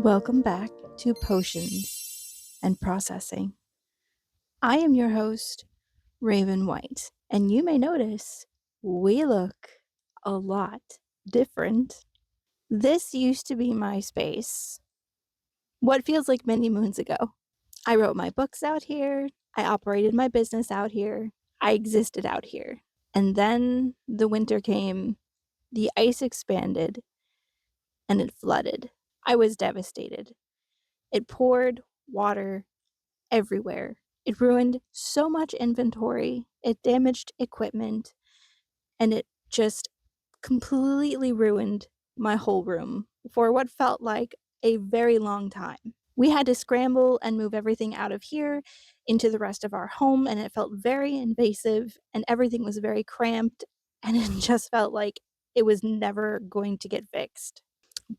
Welcome back to Potions and Processing. I am your host, Raven White, and you may notice we look a lot different. This used to be my space, what feels like many moons ago. I wrote my books out here, I operated my business out here, I existed out here. And then the winter came, the ice expanded, and it flooded. I was devastated. It poured water everywhere. It ruined so much inventory, it damaged equipment, and it just completely ruined my whole room for what felt like a very long time. We had to scramble and move everything out of here into the rest of our home, and it felt very invasive, and everything was very cramped, and it just felt like it was never going to get fixed.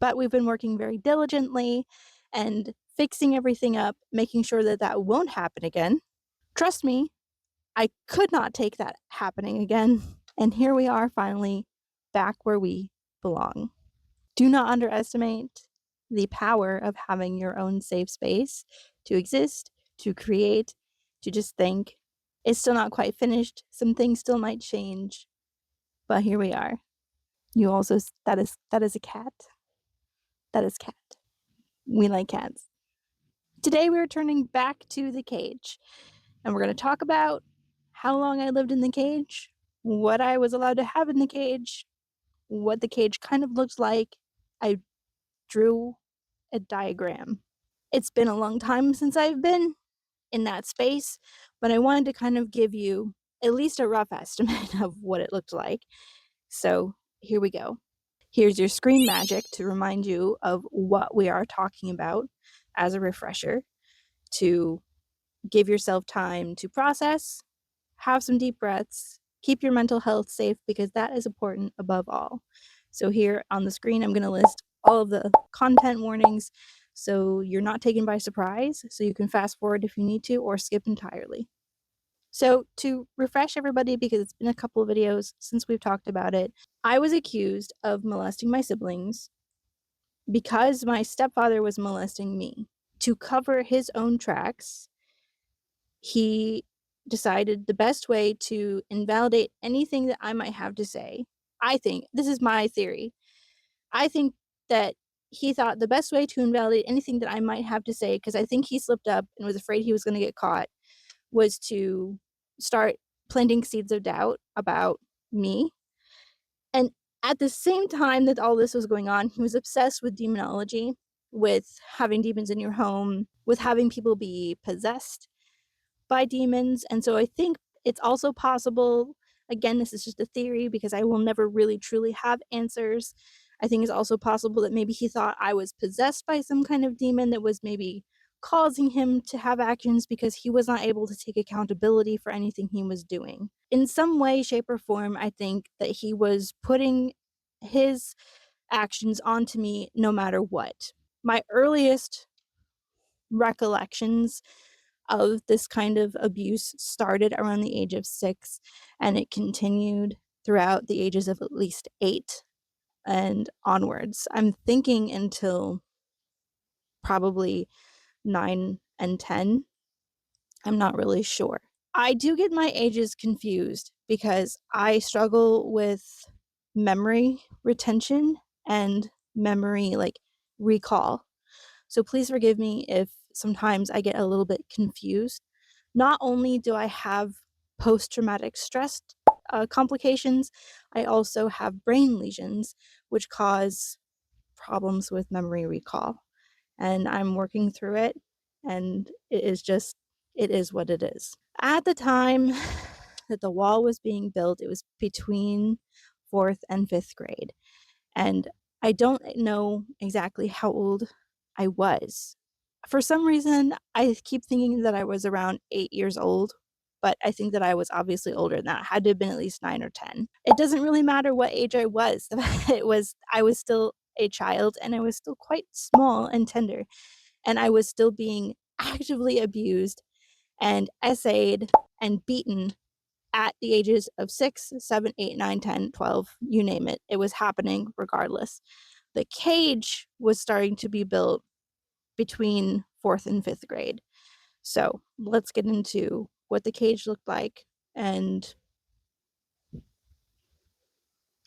But we've been working very diligently and fixing everything up, making sure that that won't happen again. Trust me, I could not take that happening again. And here we are finally back where we belong. Do not underestimate the power of having your own safe space to exist, to create, to just think. It's still not quite finished. Some things still might change, but here we are. You also that is a cat. That is cat. We like cats. Today we're turning back to the cage, and we're going to talk about how long I lived in the cage, what I was allowed to have in the cage, what the cage kind of looked like. I drew a diagram. It's been a long time since I've been in that space, but I wanted to kind of give you at least a rough estimate of what it looked like. So here we go. Here's your screen magic to remind you of what we are talking about as a refresher, to give yourself time to process, have some deep breaths, keep your mental health safe because that is important above all. So here on the screen, I'm going to list all of the content warnings so you're not taken by surprise, so you can fast forward if you need to or skip entirely. So to refresh everybody, because it's been a couple of videos since we've talked about it, I was accused of molesting my siblings because my stepfather was molesting me. To cover his own tracks, he decided the best way to invalidate anything that I might have to say. I think this is my theory. I think that he thought the best way to invalidate anything that I might have to say, because I think he slipped up and was afraid he was going to get caught, was to start planting seeds of doubt about me. And at the same time that all this was going on, he was obsessed with demonology, with having demons in your home, with having people be possessed by demons. And so I think it's also possible, again, this is just a theory because I will never really truly have answers. I think it's also possible that maybe he thought I was possessed by some kind of demon that was maybe causing him to have actions because he was not able to take accountability for anything he was doing. In some way, shape, or form, I think that he was putting his actions onto me no matter what. My earliest recollections of this kind of abuse started around the age of 6, and it continued throughout the ages of at least 8 and onwards. I'm thinking until probably 9 and 10. I'm not really sure. I do get my ages confused because I struggle with memory retention and memory recall. So please forgive me if sometimes I get a little bit confused. Not only do I have post-traumatic stress complications, I also have brain lesions, which cause problems with memory recall. And I'm working through it, and it is what it is. At the time that the wall was being built, it was between 4th and 5th grade. And I don't know exactly how old I was. For some reason, I keep thinking that I was around 8 years old, but I think that I was obviously older than that. I had to have been at least 9 or 10. It doesn't really matter what age I was. I was still a child, and I was still quite small and tender, and I was still being actively abused and essayed and beaten at the ages of 6, 7, 8, 9, 10, 12, you name it. It was happening regardless. The cage was starting to be built between 4th and 5th grade. So let's get into what the cage looked like. And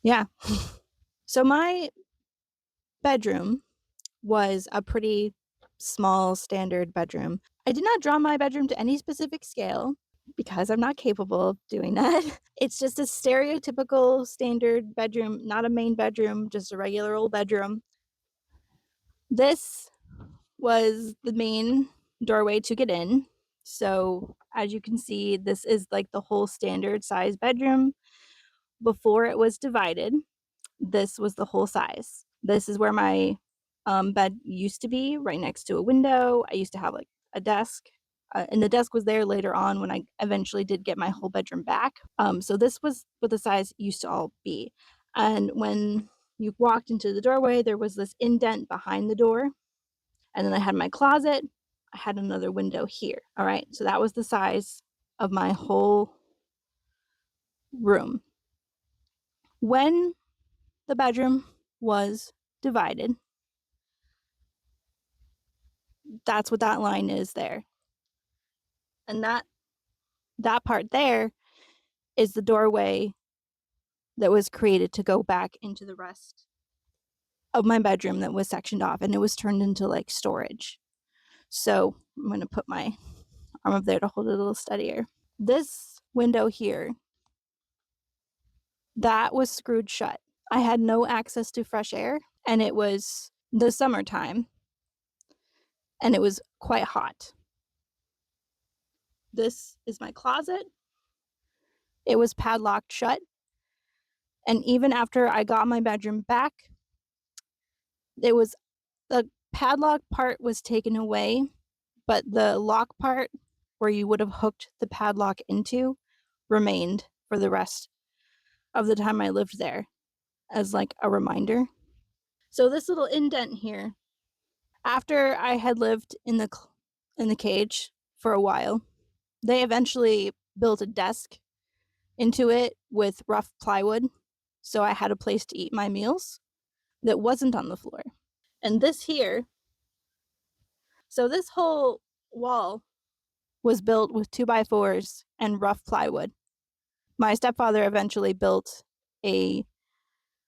yeah. So my bedroom was a pretty small standard bedroom. I did not draw my bedroom to any specific scale because I'm not capable of doing that. It's just a stereotypical standard bedroom, not a main bedroom, just a regular old bedroom. This was the main doorway to get in. So as you can see, this is like the whole standard size bedroom. Before it was divided, this was the whole size. This is where my bed used to be, right next to a window. I used to have like a desk, and the desk was there later on when I eventually did get my whole bedroom back. So this was what the size used to all be. And when you walked into the doorway, there was this indent behind the door. And then I had my closet. I had another window here. All right. So that was the size of my whole room. When the bedroom was divided, that's what that line is there. And that part there is the doorway that was created to go back into the rest of my bedroom that was sectioned off, and it was turned into like storage. So I'm going to put my arm up there to hold it a little steadier. This window here, that was screwed shut. I had no access to fresh air, and it was the summertime, and it was quite hot. This is my closet. It was padlocked shut. And even after I got my bedroom back, it was the padlock part was taken away, but the lock part where you would have hooked the padlock into remained for the rest of the time I lived there as like a reminder. So this little indent here, after I had lived in the cage for a while, they eventually built a desk into it with rough plywood, so I had a place to eat my meals that wasn't on the floor. And this here, so this whole wall was built with 2x4s and rough plywood. My stepfather eventually built a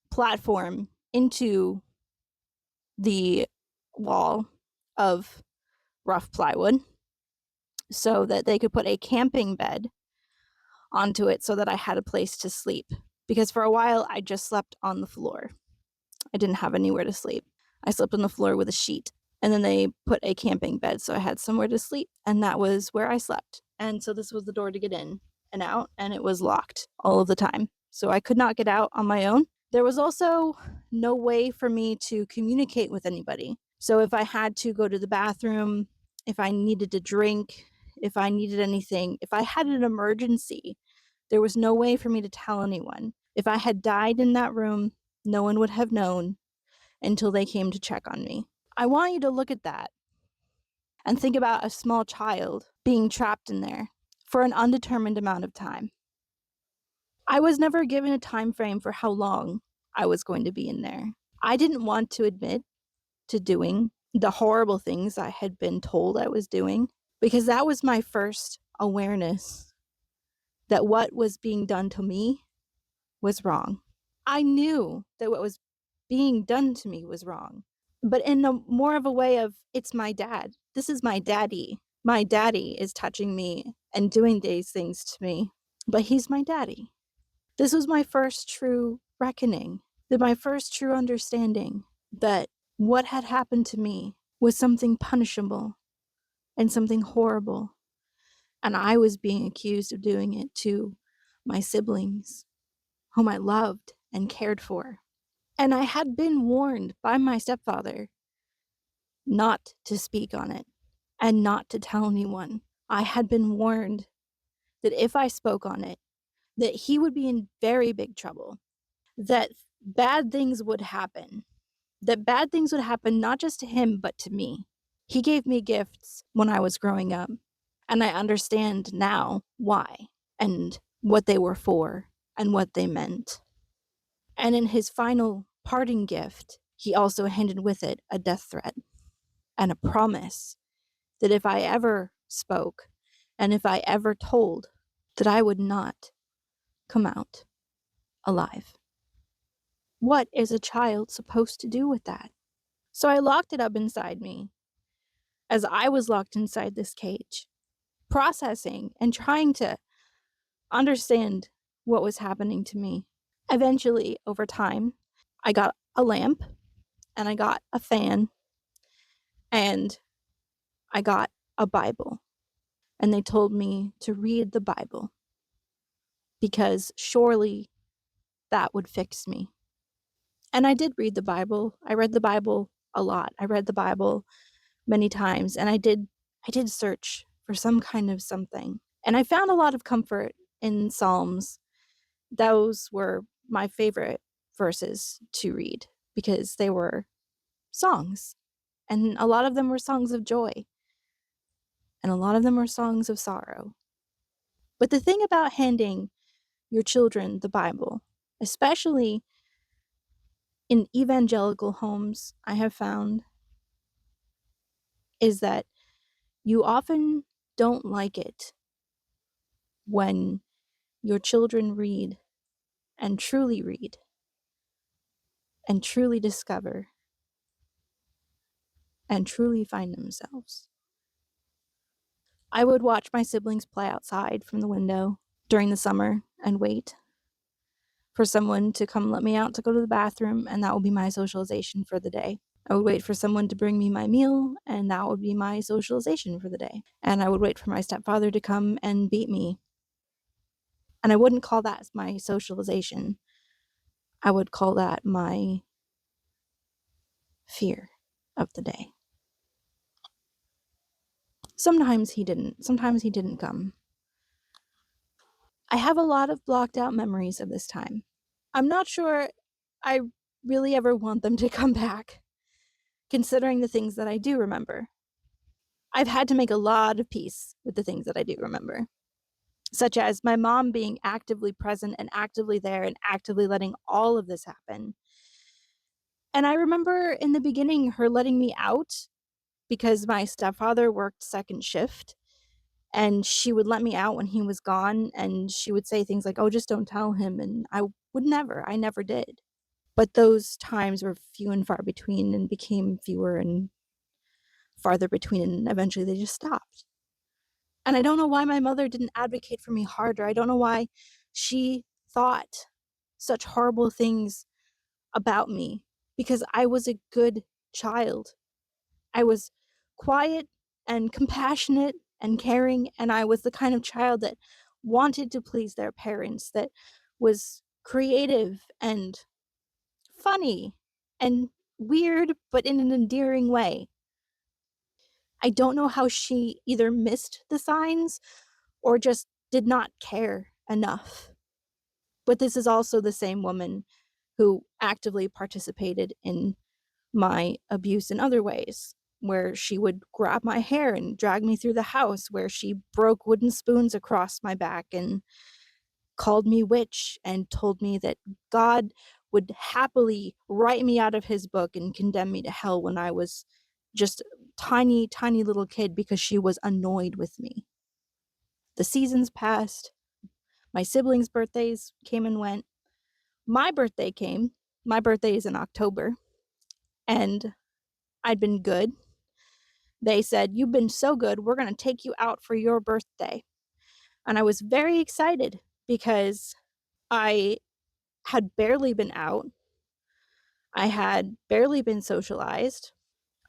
platform into the wall of rough plywood so that they could put a camping bed onto it so that I had a place to sleep. Because for a while, I just slept on the floor. I didn't have anywhere to sleep. I slept on the floor with a sheet. And then they put a camping bed so I had somewhere to sleep. And that was where I slept. And so this was the door to get in and out. And it was locked all of the time. So I could not get out on my own. There was also no way for me to communicate with anybody. So if I had to go to the bathroom, if I needed to drink, if I needed anything, if I had an emergency, there was no way for me to tell anyone. If I had died in that room, no one would have known until they came to check on me. I want you to look at that and think about a small child being trapped in there for an undetermined amount of time. I was never given a time frame for how long I was going to be in there. I didn't want to admit to doing the horrible things I had been told I was doing because that was my first awareness that what was being done to me was wrong. I knew that what was being done to me was wrong, but in a more of a way of, it's my dad. This is my daddy. My daddy is touching me and doing these things to me, but he's my daddy. This was my first true reckoning, that my first true understanding that what had happened to me was something punishable and something horrible, and I was being accused of doing it to my siblings, whom I loved and cared for. And I had been warned by my stepfather not to speak on it and not to tell anyone. I had been warned that if I spoke on it, that he would be in very big trouble, that bad things would happen, that bad things would happen not just to him, but to me. He gave me gifts when I was growing up, and I understand now why and what they were for and what they meant. And in his final parting gift, he also handed with it a death threat. and a promise that if I ever spoke and if I ever told, that I would not come out alive. What is a child supposed to do with that? So I locked it up inside me as I was locked inside this cage, processing and trying to understand what was happening to me. Eventually, over time, I got a lamp and I got a fan and I got a Bible. And they told me to read the Bible because surely that would fix me. And I did read the Bible. I read the Bible a lot. I read the Bible many times and I did search for some kind of something. And I found a lot of comfort in Psalms. Those were my favorite verses to read because they were songs. And a lot of them were songs of joy. And a lot of them were songs of sorrow. But the thing about handing your children the Bible, especially in evangelical homes, I have found, is that you often don't like it when your children read and truly discover and truly find themselves. I would watch my siblings play outside from the window during the summer and wait for someone to come let me out to go to the bathroom, and that would be my socialization for the day. I would wait for someone to bring me my meal, and that would be my socialization for the day. And I would wait for my stepfather to come and beat me. And I wouldn't call that my socialization. I would call that my fear of the day. Sometimes he didn't. Sometimes he didn't come. I have a lot of blocked out memories of this time. I'm not sure I really ever want them to come back, considering the things that I do remember. I've had to make a lot of peace with the things that I do remember, such as my mom being actively present and actively there and actively letting all of this happen. And I remember in the beginning her letting me out because my stepfather worked second shift and she would let me out when he was gone and she would say things like, "Oh, just don't tell him." And I never did. But those times were few and far between and became fewer and farther between, and eventually they just stopped. And I don't know why my mother didn't advocate for me harder. I don't know why she thought such horrible things about me because I was a good child. I was quiet and compassionate and caring, and I was the kind of child that wanted to please their parents, that was creative and funny and weird, but in an endearing way. I don't know how she either missed the signs or just did not care enough. But this is also the same woman who actively participated in my abuse in other ways, where she would grab my hair and drag me through the house, where she broke wooden spoons across my back and called me witch and told me that God would happily write me out of his book and condemn me to hell when I was just a tiny, tiny little kid because she was annoyed with me. The seasons passed. My siblings' birthdays came and went. My birthday came. My birthday is in October. And I'd been good. They said, "You've been so good, we're going to take you out for your birthday." And I was very excited because I had barely been out. I had barely been socialized.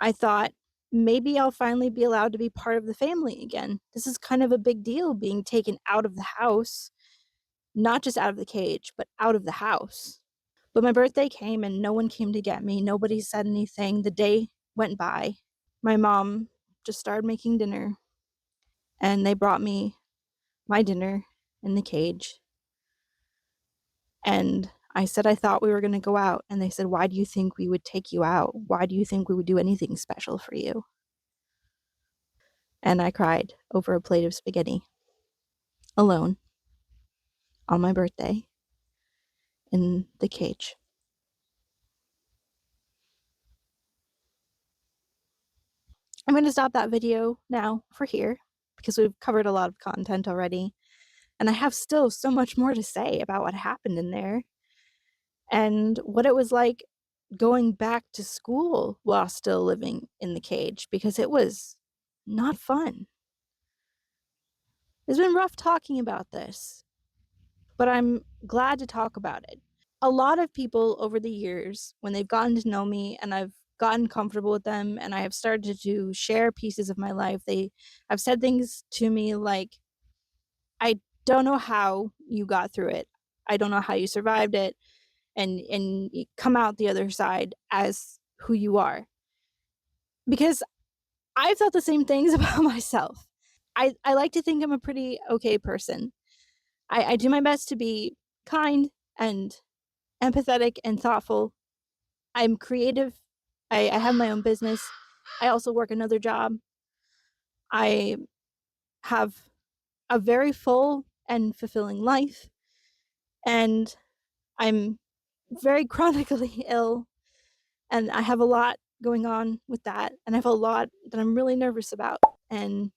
I thought maybe I'll finally be allowed to be part of the family again. This is kind of a big deal being taken out of the house, not just out of the cage, but out of the house. But my birthday came and no one came to get me. Nobody said anything. The day went by. My mom just started making dinner and they brought me my dinner in the cage. And I said I thought we were going to go out. And they said, "Why do you think we would take you out? Why do you think we would do anything special for you?" And I cried over a plate of spaghetti alone on my birthday in the cage. I'm going to stop that video now for here because we've covered a lot of content already. And I have still so much more to say about what happened in there and what it was like going back to school while still living in the cage, because it was not fun. It's been rough talking about this, but I'm glad to talk about it. A lot of people over the years, when they've gotten to know me and I've gotten comfortable with them and I have started to share pieces of my life, they have said things to me like, I don't know how you got through it. I don't know how you survived it and you come out the other side as who you are. Because I've thought the same things about myself. I like to think I'm a pretty okay person. I do my best to be kind and empathetic and thoughtful. I'm creative. I have my own business. I also work another job. I have a very full and fulfilling life. And I'm very chronically ill. And I have a lot going on with that. And I have a lot that I'm really nervous about. And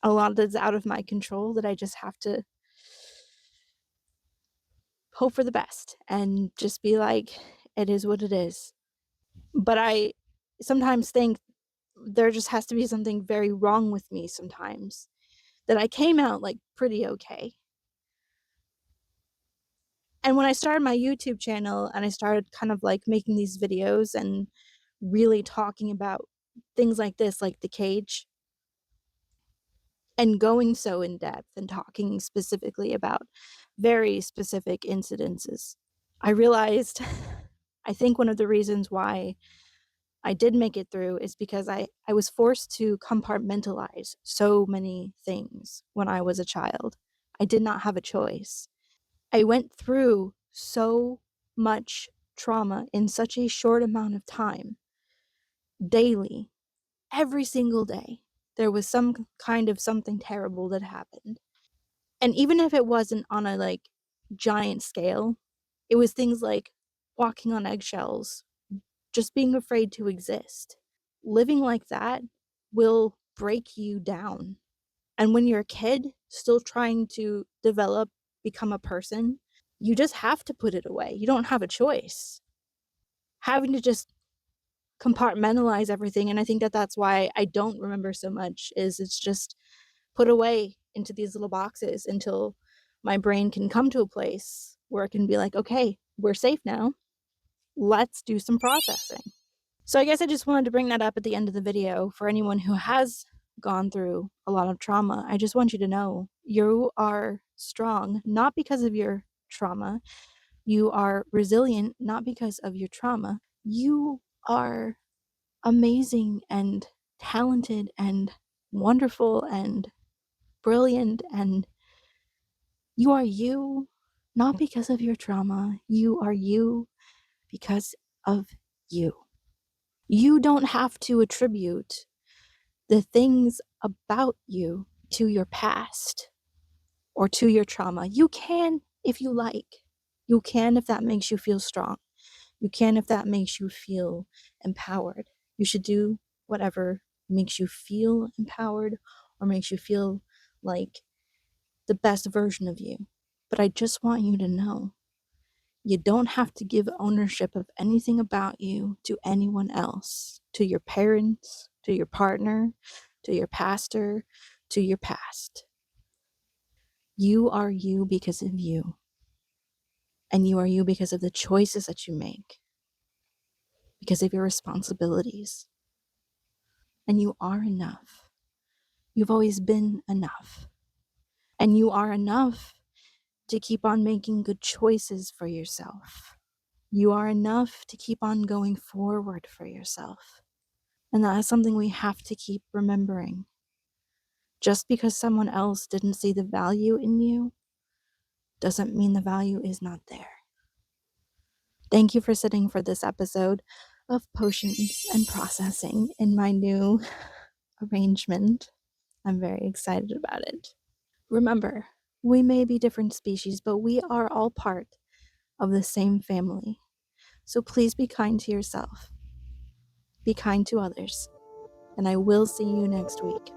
a lot that's out of my control that I just have to hope for the best and just be like, it is what it is. But I sometimes think there just has to be something very wrong with me sometimes, that I came out like pretty okay. And when I started my YouTube channel and I started kind of like making these videos and really talking about things like this, like the cage, and going so in depth and talking specifically about very specific incidences, I realized I think one of the reasons why I did make it through is because I was forced to compartmentalize so many things when I was a child. I did not have a choice. I went through so much trauma in such a short amount of time, daily, every single day. There was some kind of something terrible that happened. And even if it wasn't on a like giant scale, it was things like walking on eggshells, just being afraid to exist. Living like that will break you down. And when you're a kid, still trying to develop, become a person, you just have to put it away. You don't have a choice. Having to just compartmentalize everything, and I think that that's why I don't remember so much, is it's just put away into these little boxes until my brain can come to a place where it can be like, okay, we're safe now. Let's do some processing. So I guess I just wanted to bring that up at the end of the video for anyone who has gone through a lot of trauma. I just want you to know you are strong, not because of your trauma. You are resilient, not because of your trauma. You are amazing and talented and wonderful and brilliant, and you are you, not because of your trauma. You are you because of you. You don't have to attribute the things about you to your past or to your trauma. You can if you like. You can if that makes you feel strong. You can if that makes you feel empowered. You should do whatever makes you feel empowered or makes you feel like the best version of you. But I just want you to know you don't have to give ownership of anything about you to anyone else, to your parents, to your partner, to your pastor, to your past. You are you because of you. And you are you because of the choices that you make, because of your responsibilities. And you are enough. You've always been enough. And you are enough to keep on making good choices for yourself. You are enough to keep on going forward for yourself. And that is something we have to keep remembering. Just because someone else didn't see the value in you doesn't mean the value is not there. Thank you for sitting for this episode of Potions and Processing in my new arrangement. I'm very excited about it. Remember, we may be different species, but we are all part of the same family. So please be kind to yourself. Be kind to others. and I will see you next week.